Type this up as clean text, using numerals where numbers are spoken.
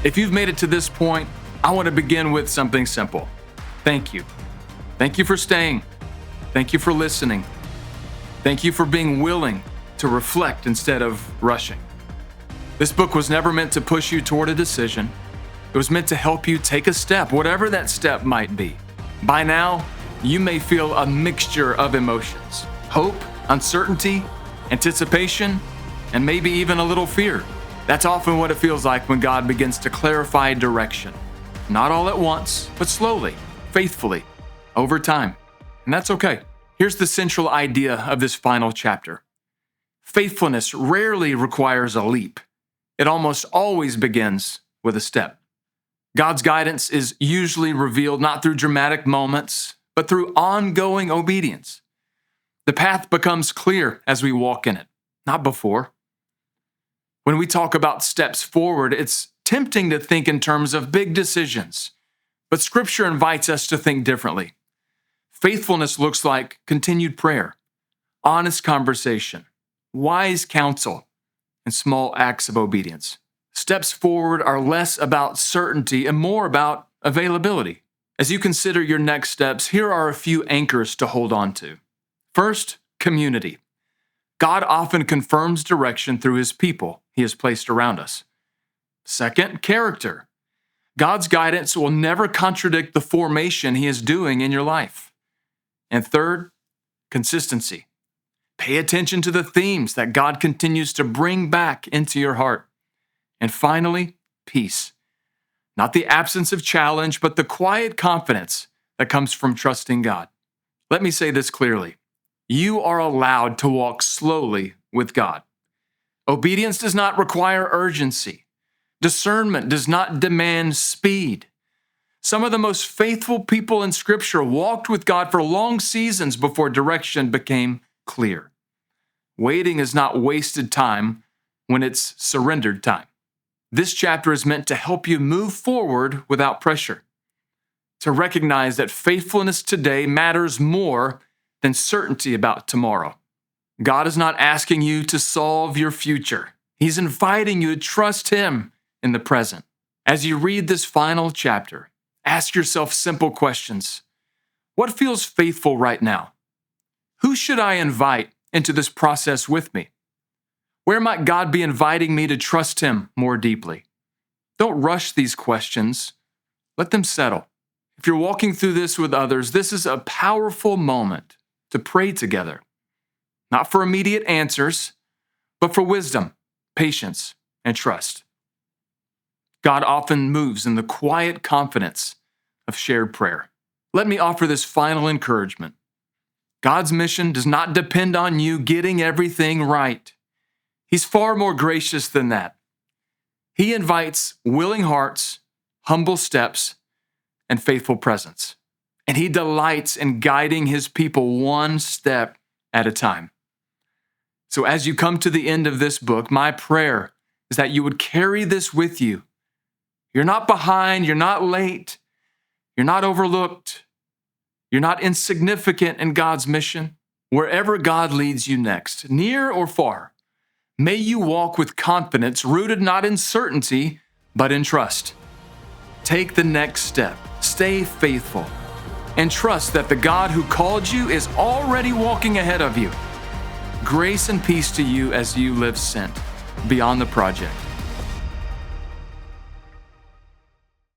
If you've made it to this point, I want to begin with something simple. Thank you. Thank you for staying. Thank you for listening. Thank you for being willing to reflect instead of rushing. This book was never meant to push you toward a decision. It was meant to help you take a step, whatever that step might be. By now, you may feel a mixture of emotions: hope, uncertainty, anticipation, and maybe even a little fear. That's often what it feels like when God begins to clarify direction. Not all at once, but slowly, faithfully, over time. And that's okay. Here's the central idea of this final chapter. Faithfulness rarely requires a leap. It almost always begins with a step. God's guidance is usually revealed not through dramatic moments, but through ongoing obedience. The path becomes clear as we walk in it, not before. When we talk about steps forward, it's tempting to think in terms of big decisions, but Scripture invites us to think differently. Faithfulness looks like continued prayer, honest conversation, wise counsel, and small acts of obedience. Steps forward are less about certainty and more about availability. As you consider your next steps, here are a few anchors to hold on to. First, community. God often confirms direction through His people He has placed around us. Second, character. God's guidance will never contradict the formation He is doing in your life. And third, consistency. Pay attention to the themes that God continues to bring back into your heart. And finally, peace. Not the absence of challenge, but the quiet confidence that comes from trusting God. Let me say this clearly. You are allowed to walk slowly with God. Obedience does not require urgency. Discernment does not demand speed. Some of the most faithful people in Scripture walked with God for long seasons before direction became clear. Waiting is not wasted time when it's surrendered time. This chapter is meant to help you move forward without pressure, to recognize that faithfulness today matters more than certainty about tomorrow. God is not asking you to solve your future. He's inviting you to trust Him in the present. As you read this final chapter, ask yourself simple questions. What feels faithful right now? Who should I invite into this process with me? Where might God be inviting me to trust Him more deeply? Don't rush these questions. Let them settle. If you're walking through this with others, this is a powerful moment to pray together. Not for immediate answers, but for wisdom, patience, and trust. God often moves in the quiet confidence of shared prayer. Let me offer this final encouragement. God's mission does not depend on you getting everything right. He's far more gracious than that. He invites willing hearts, humble steps, and faithful presence. And He delights in guiding His people one step at a time. So as you come to the end of this book, my prayer is that you would carry this with you. You're not behind, you're not late, you're not overlooked, you're not insignificant in God's mission. Wherever God leads you next, near or far, may you walk with confidence, rooted not in certainty, but in trust. Take the next step, stay faithful, and trust that the God who called you is already walking ahead of you. Grace and peace to you as you live sent beyond the project.